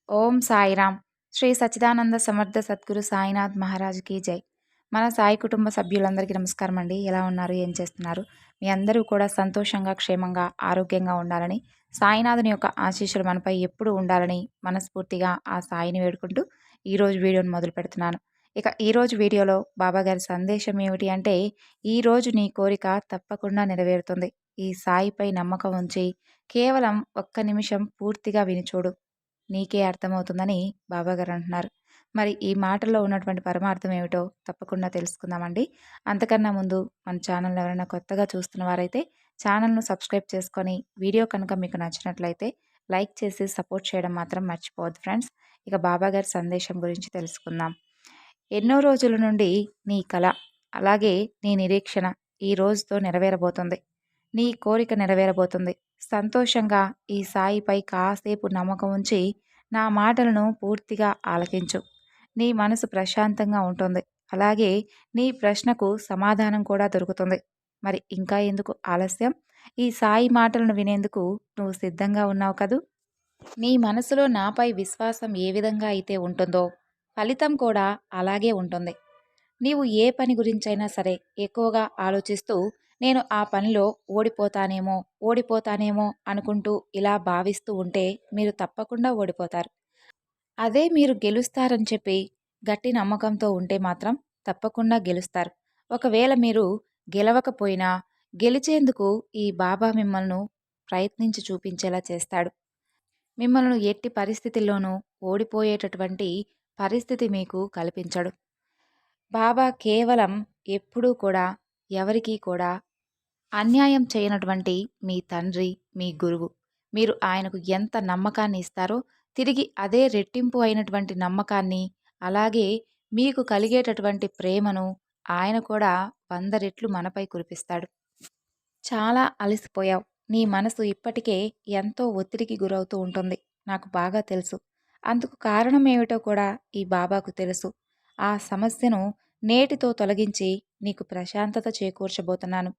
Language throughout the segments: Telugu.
ఓం సాయిరామ్. శ్రీ సచ్చిదానంద సమర్థ సద్గురు సాయినాథ్ మహారాజ్‌కి జై. మన సాయి కుటుంబ సభ్యులందరికీ నమస్కారం అండి. ఎలా ఉన్నారు? ఏం చేస్తున్నారు? మీ అందరూ కూడా సంతోషంగా, క్షేమంగా, ఆరోగ్యంగా ఉండాలని, సాయినాథుని యొక్క ఆశీస్సులు మనపై ఎప్పుడూ ఉండాలని మనస్ఫూర్తిగా ఆ సాయిని వేడుకుంటూ ఈరోజు వీడియోని మొదలుపెడుతున్నాను. ఇక ఈరోజు వీడియోలో బాబాగారి సందేశం ఏమిటి అంటే, ఈరోజు నీ కోరిక తప్పకుండా నెరవేరుతుంది. ఈ సాయిపై నమ్మకం ఉంచి కేవలం ఒక్క నిమిషం పూర్తిగా విని చూడు. నీకే అర్థమవుతుందని బాబాగారు అంటున్నారు. మరి ఈ మాటల్లో ఉన్నటువంటి పరమార్థం ఏమిటో తప్పకుండా తెలుసుకుందామండి. అంతకన్నా ముందు మన ఛానల్‌ని ఎవరైనా కొత్తగా చూస్తున్న వారైతే ఛానల్‌ను సబ్స్క్రైబ్ చేసుకొని, వీడియో కనుక మీకు నచ్చినట్లయితే లైక్ చేసి సపోర్ట్ చేయడం మాత్రం మర్చిపోవద్దు ఫ్రెండ్స్. ఇక బాబాగారి సందేశం గురించి తెలుసుకుందాం. ఎన్నో రోజుల నుండి నీ కల, అలాగే నీ నిరీక్షణ ఈ రోజుతో నెరవేరబోతుంది. నీ కోరిక నెరవేరబోతుంది. సంతోషంగా ఈ సాయిపై కాసేపు నమ్మకం ఉంచి నా మాటలను పూర్తిగా ఆలకించు. నీ మనసు ప్రశాంతంగా ఉంటుంది. అలాగే నీ ప్రశ్నకు సమాధానం కూడా దొరుకుతుంది. మరి ఇంకా ఎందుకు ఆలస్యం? ఈ సాయి మాటలను వినేందుకు నువ్వు సిద్ధంగా ఉన్నావు కదూ! నీ మనసులో నాపై విశ్వాసం ఏ విధంగా అయితే ఉంటుందో, ఫలితం కూడా అలాగే ఉంటుంది. నీవు ఏ పని గురించైనా సరే ఎక్కువగా ఆలోచిస్తూ నేను ఆ పనిలో ఓడిపోతానేమో ఓడిపోతానేమో అనుకుంటూ ఇలా భావిస్తూ ఉంటే మీరు తప్పకుండా ఓడిపోతారు. అదే మీరు గెలుస్తారని చెప్పి గట్టి నమ్మకంతో ఉంటే మాత్రం తప్పకుండా గెలుస్తారు. ఒకవేళ మీరు గెలవకపోయినా గెలిచేందుకు ఈ బాబా మిమ్మల్ని ప్రయత్నించి చూపించేలా చేస్తాడు. మిమ్మల్ని ఎట్టి పరిస్థితుల్లోనూ ఓడిపోయేటటువంటి పరిస్థితి మీకు కల్పించడు. బాబా కేవలం ఎప్పుడూ కూడా ఎవరికీ కూడా అన్యాయం చేయనటువంటి మీ తండ్రి, మీ గురువు. మీరు ఆయనకు ఎంత నమ్మకాన్ని ఇస్తారో తిరిగి అదే రెట్టింపు అయినటువంటి నమ్మకాన్ని, అలాగే మీకు కలిగేటటువంటి ప్రేమను ఆయన కూడా 100 రెట్లు మనపై కురిపిస్తాడు. చాలా అలసిపోయావు. నీ మనసు ఇప్పటికే ఎంతో ఒత్తిడికి గురవుతూ ఉంటుంది. నాకు బాగా తెలుసు. అందుకు కారణం ఏమిటో కూడా ఈ బాబాకు తెలుసు. ఆ సమస్యను నేటితో తొలగించి నీకు ప్రశాంతత చేకూర్చబోతున్నాను.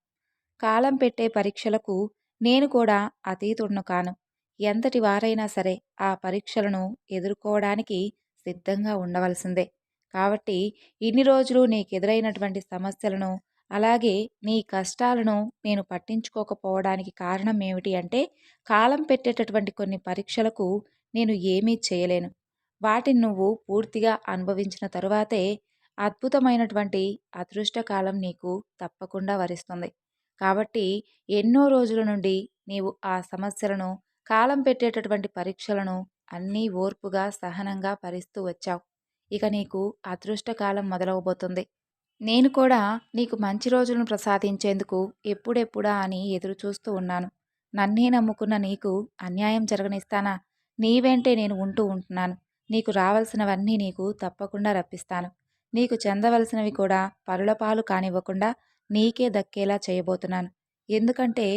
కాలం పెట్టే పరీక్షలకు నేను కూడా అతీతుడును కాను. ఎంతటి వారైనా సరే ఆ పరీక్షలను ఎదుర్కోవడానికి సిద్ధంగా ఉండవలసిందే. కాబట్టి ఇన్ని రోజులు నీకెదురైనటువంటి సమస్యలను, అలాగే నీ కష్టాలను నేను పట్టించుకోకపోవడానికి కారణం ఏమిటి అంటే, కాలం పెట్టేటటువంటి కొన్ని పరీక్షలకు నేను ఏమీ చేయలేను. వాటిని నువ్వు పూర్తిగా అనుభవించిన తరువాతే అద్భుతమైనటువంటి అదృష్టకాలం నీకు తప్పకుండా వరిస్తుంది. కాబట్టి ఎన్నో రోజుల నుండి నీవు ఆ సమస్యలను, కాలం పెట్టేటటువంటి పరీక్షలను అన్నీ ఓర్పుగా, సహనంగా భరిస్తూ వచ్చావు. ఇక నీకు అదృష్టకాలం మొదలవబోతుంది. నేను కూడా నీకు మంచి రోజులను ప్రసాదించేందుకు ఎప్పుడెప్పుడా అని ఎదురు చూస్తూ ఉన్నాను. నన్నే నమ్ముకున్న నీకు అన్యాయం జరగనిస్తానా? నీ వెంటే నేను ఉంటున్నాను. నీకు రావాల్సినవన్నీ నీకు తప్పకుండా రప్పిస్తాను. నీకు చెందవలసినవి కూడా పరులపాలు కానివ్వకుండా నీకే దక్కేలా చేయబోతున్నాను. ఎందుకంటే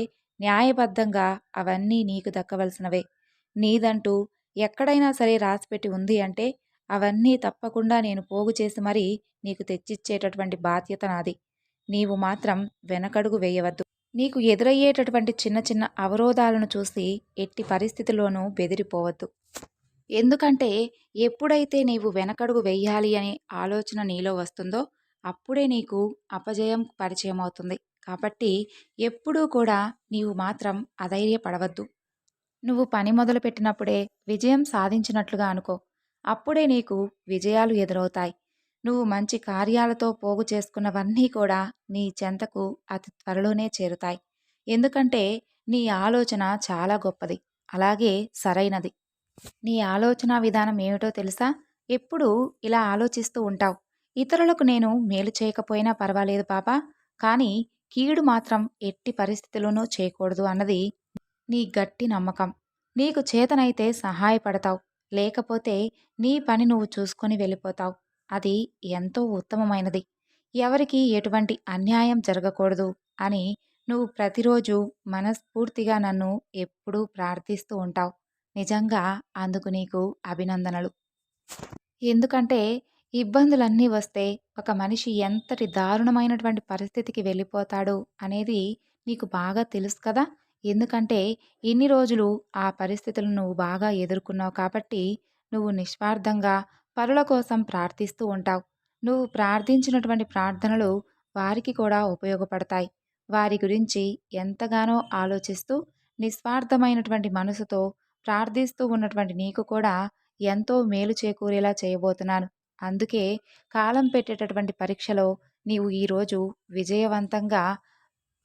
న్యాయబద్ధంగా అవన్నీ నీకు దక్కవలసినవే. నీదంటూ ఎక్కడైనా సరే రాసిపెట్టి ఉంది అంటే అవన్నీ తప్పకుండా నేను పోగు చేసి మరీ నీకు తెచ్చిచ్చేటటువంటి బాధ్యత నాది. నీవు మాత్రం వెనకడుగు వేయవద్దు. నీకు ఎదురయ్యేటటువంటి చిన్న చిన్న అవరోధాలను చూసి ఎట్టి పరిస్థితుల్లోనూ బెదిరిపోవద్దు. ఎందుకంటే ఎప్పుడైతే నీవు వెనకడుగు వెయ్యాలి అనే ఆలోచన నీలో వస్తుందో అప్పుడే నీకు అపజయం పరిచయం అవుతుంది. కాబట్టి ఎప్పుడూ కూడా నీవు మాత్రం అధైర్యపడవద్దు. నువ్వు పని మొదలుపెట్టినప్పుడే విజయం సాధించినట్లుగా అనుకో. అప్పుడే నీకు విజయాలు ఎదురవుతాయి. నువ్వు మంచి కార్యాలతో పోగు చేసుకున్నవన్నీ కూడా నీ చెంతకు అతి త్వరలోనే చేరుతాయి. ఎందుకంటే నీ ఆలోచన చాలా గొప్పది. అలాగే సరైనది. నీ ఆలోచన విధానం ఏమిటో తెలుసా? ఎప్పుడూ ఇలా ఆలోచిస్తూ ఉంటావు. ఇతరులకు నేను మేలు చేయకపోయినా పర్వాలేదు పాపా, కానీ కీడు మాత్రం ఎట్టి పరిస్థితుల్లోనూ చేయకూడదు అన్నది నీ గట్టి నమ్మకం. నీకు చేతనైతే సహాయపడతావు. లేకపోతే నీ పని నువ్వు చూసుకొని వెళ్ళిపోతావు. అది ఎంతో ఉత్తమమైనది. ఎవరికీ ఎటువంటి అన్యాయం జరగకూడదు అని నువ్వు ప్రతిరోజు మనస్ఫూర్తిగా నన్ను ఎప్పుడూ ప్రార్థిస్తూ ఉంటావు. నిజంగా అందుకు నీకు అభినందనలు. ఎందుకంటే ఇబ్బందులన్నీ వస్తే ఒక మనిషి ఎంతటి దారుణమైనటువంటి పరిస్థితికి వెళ్ళిపోతాడు అనేది నీకు బాగా తెలుసు కదా! ఎందుకంటే ఇన్ని రోజులు ఆ పరిస్థితులను నువ్వు బాగా ఎదుర్కొన్నావు కాబట్టి నువ్వు నిస్వార్థంగా పరుల కోసం ప్రార్థిస్తూ ఉంటావు. నువ్వు ప్రార్థించినటువంటి ప్రార్థనలు వారికి కూడా ఉపయోగపడతాయి. వారి గురించి ఎంతగానో ఆలోచిస్తూ నిస్వార్థమైనటువంటి మనసుతో ప్రార్థిస్తూ ఉన్నటువంటి నీకు కూడా ఎంతో మేలు చేకూరేలా చేయబోతున్నాను. అందుకే కాలం పెట్టేటటువంటి పరీక్షలో నీవు ఈరోజు విజయవంతంగా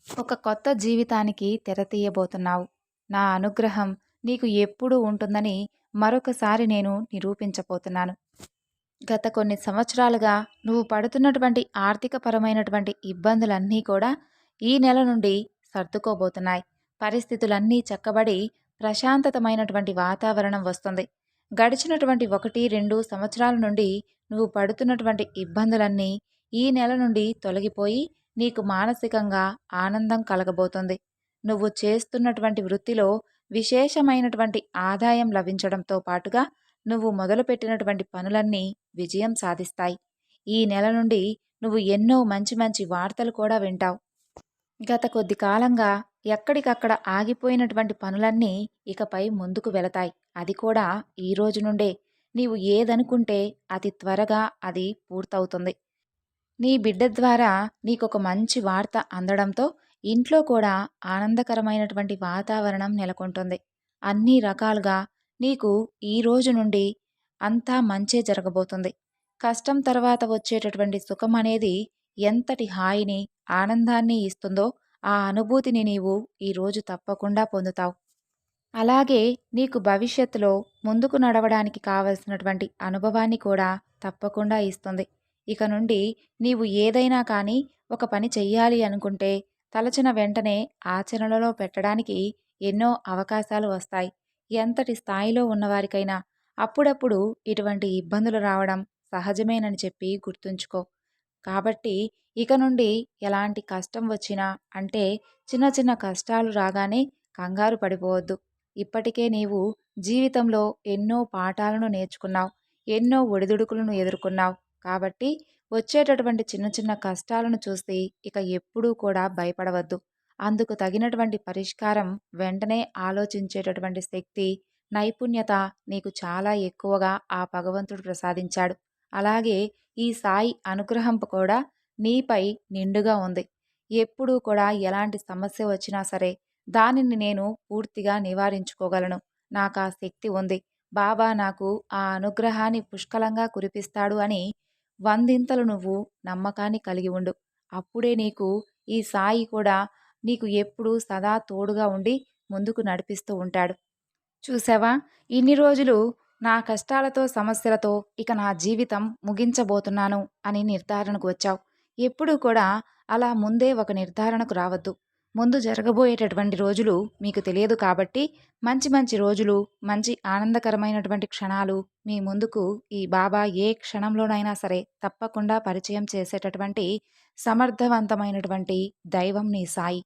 ఒక కొత్త జీవితానికి తెరతీయబోతున్నావు. నా అనుగ్రహం నీకు ఎప్పుడూ ఉంటుందని మరొకసారి నేను నిరూపించబోతున్నాను. గత కొన్ని సంవత్సరాలుగా నువ్వు పడుతున్నటువంటి ఆర్థికపరమైనటువంటి ఇబ్బందులన్నీ కూడా ఈ నెల నుండి సర్దుకోబోతున్నాయి. పరిస్థితులన్నీ చక్కబడి ప్రశాంతతమైనటువంటి వాతావరణం వస్తుంది. గడిచినటువంటి 1, 2 సంవత్సరాల నుండి నువ్వు పడుతున్నటువంటి ఇబ్బందులన్నీ ఈ నెల నుండి తొలగిపోయి నీకు మానసికంగా ఆనందం కలగబోతుంది. నువ్వు చేస్తున్నటువంటి వృత్తిలో విశేషమైనటువంటి ఆదాయం లభించడంతో పాటుగా నువ్వు మొదలుపెట్టినటువంటి పనులన్నీ విజయం సాధిస్తాయి. ఈ నెల నుండి నువ్వు ఎన్నో మంచి మంచి వార్తలు కూడా వింటావు. గత కొద్ది కాలంగా ఎక్కడికక్కడ ఆగిపోయినటువంటి పనులన్నీ ఇకపై ముందుకు వెళతాయి. అది కూడా ఈ రోజు నుండే. నీవు ఏదనుకుంటే అతి త్వరగా అది పూర్తవుతుంది. నీ బిడ్డ ద్వారా నీకొక మంచి వార్త అందడంతో ఇంట్లో కూడా ఆనందకరమైనటువంటి వాతావరణం నెలకొంటుంది. అన్ని రకాలుగా నీకు ఈ రోజు నుండి అంతా మంచే జరగబోతుంది. కష్టం తర్వాత వచ్చేటటువంటి సుఖం అనేది ఎంతటి హాయిని, ఆనందాన్ని ఇస్తుందో ఆ అనుభూతిని నీవు ఈరోజు తప్పకుండా పొందుతావు. అలాగే నీకు భవిష్యత్తులో ముందుకు నడవడానికి కావలసినటువంటి అనుభవాన్ని కూడా తప్పకుండా ఇస్తుంది. ఇక నుండి నీవు ఏదైనా కానీ ఒక పని చెయ్యాలి అనుకుంటే తలచిన వెంటనే ఆచరణలో పెట్టడానికి ఎన్నో అవకాశాలు వస్తాయి. ఎంతటి స్థాయిలో ఉన్నవారికైనా అప్పుడప్పుడు ఇటువంటి ఇబ్బందులు రావడం సహజమేనని చెప్పి గుర్తుంచుకో. కాబట్టి ఇక నుండి ఎలాంటి కష్టం వచ్చినా అంటే చిన్న చిన్న కష్టాలు రాగానే కంగారు పడిపోవద్దు. ఇప్పటికే నీవు జీవితంలో ఎన్నో పాఠాలను నేర్చుకున్నావు. ఎన్నో ఒడిదుడుకులను ఎదుర్కొన్నావు. కాబట్టి వచ్చేటటువంటి చిన్న చిన్న కష్టాలను చూసి ఇక ఎప్పుడూ కూడా భయపడవద్దు. అందుకు తగినటువంటి పరిష్కారం వెంటనే ఆలోచించేటటువంటి శక్తి, నైపుణ్యత నీకు చాలా ఎక్కువగా ఆ భగవంతుడు ప్రసాదించాడు. అలాగే ఈ సాయి అనుగ్రహం కూడా నీపై నిండుగా ఉంది. ఎప్పుడూ కూడా ఎలాంటి సమస్య వచ్చినా సరే దానిని నేను పూర్తిగా నివారించుకోగలను. నాకా శక్తి ఉంది. బాబా నాకు ఆ అనుగ్రహాన్ని పుష్కలంగా కురిపిస్తాడు అని వందింతలు నువ్వు నమ్మకాన్ని కలిగి ఉండు. అప్పుడే నీకు ఈ సాయి కూడా నీకు ఎప్పుడూ సదా తోడుగా ఉండి ముందుకు నడిపిస్తూ ఉంటాడు. చూసావా? ఇన్ని రోజులు నా కష్టాలతో, సమస్యలతో ఇక నా జీవితం ముగించబోతున్నాను అని నిర్ధారణకు వచ్చావు. ఎప్పుడూ కూడా అలా ముందే ఒక నిర్ధారణకు రావద్దు. ముందు జరగబోయేటటువంటి రోజులు మీకు తెలియదు కాబట్టి మంచి మంచి రోజులు, మంచి ఆనందకరమైనటువంటి క్షణాలు మీ ముందుకు ఈ బాబా ఏ క్షణంలోనైనా సరే తప్పకుండా పరిచయం చేసేటటువంటి సమర్థవంతమైనటువంటి దైవం నీ సాయి.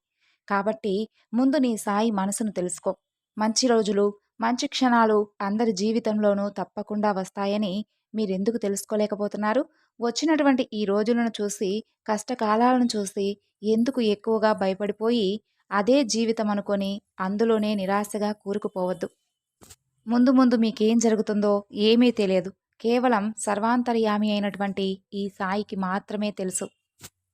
కాబట్టి ముందు నీ సాయి మనసును తెలుసుకో. మంచి రోజులు, మంచి క్షణాలు అందరి జీవితంలోనూ తప్పకుండా వస్తాయని మీరెందుకు తెలుసుకోలేకపోతున్నారు? వచ్చినటువంటి ఈ రోజులను చూసి, కష్టకాలాలను చూసి ఎందుకు ఎక్కువగా భయపడిపోయి అదే జీవితం అనుకొని అందులోనే నిరాశగా కూరుకుపోవద్దు. ముందు ముందు మీకేం జరుగుతుందో ఏమీ తెలియదు. కేవలం సర్వాంతర్యామి అయినటువంటి ఈ సాయికి మాత్రమే తెలుసు.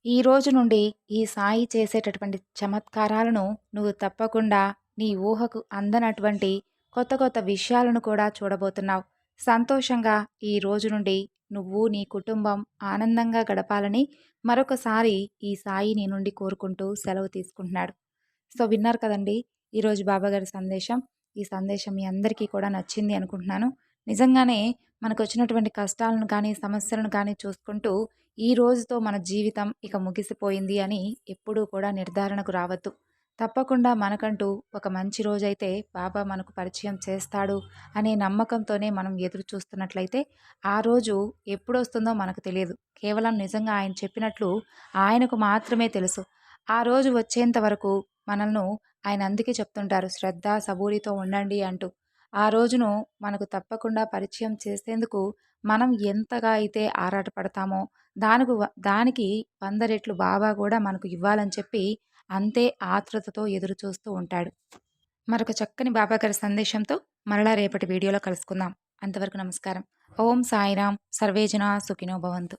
ఈ రోజు నుండి ఈ సాయి చేసేటటువంటి చమత్కారాలను నువ్వు తప్పకుండా నీ ఊహకు అందనటువంటి కొత్త కొత్త విషయాలను కూడా చూడబోతున్నావు. సంతోషంగా ఈ రోజు నుండి నువ్వు నీ కుటుంబం ఆనందంగా గడపాలని మరొకసారి ఈ సాయి నీ నుండి కోరుకుంటూ సెలవు తీసుకుంటున్నాడు. సో విన్నారు కదండి ఈరోజు బాబాగారి సందేశం. ఈ సందేశం మీ అందరికీ కూడా నచ్చింది అనుకుంటున్నాను. నిజంగానే మనకు వచ్చినటువంటి కష్టాలను కానీ, సమస్యలను కానీ చూసుకుంటూ ఈ రోజుతో మన జీవితం ఇక ముగిసిపోయింది అని ఎప్పుడూ కూడా నిర్ధారణకు రావద్దు. తప్పకుండా మనకంటూ ఒక మంచి రోజైతే బాబా మనకు పరిచయం చేస్తాడు అనే నమ్మకంతోనే మనం ఎదురు చూస్తున్నట్లయితే ఆ రోజు ఎప్పుడొస్తుందో మనకు తెలియదు. కేవలం నిజంగా ఆయన చెప్పినట్లు ఆయనకు మాత్రమే తెలుసు. ఆ రోజు వచ్చేంత వరకు మనల్ని ఆయన అందుకే చెప్తుంటారు, శ్రద్ధ సబూరితో ఉండండి అంటూ. ఆ రోజును మనకు తప్పకుండా పరిచయం చేసేందుకు మనం ఎంతగా అయితే ఆరాటపడతామో దానికి 100 రెట్లు బాబా కూడా మనకు ఇవ్వాలని చెప్పి అంతే ఆతృతతో ఎదురు చూస్తూ ఉంటాడు. మరొక చక్కని బాబాగారి సందేశంతో మరలా రేపటి వీడియోలో కలుసుకుందాం. అంతవరకు నమస్కారం. ఓం సాయిరాం. సర్వే జనా సుఖినో భవంతు.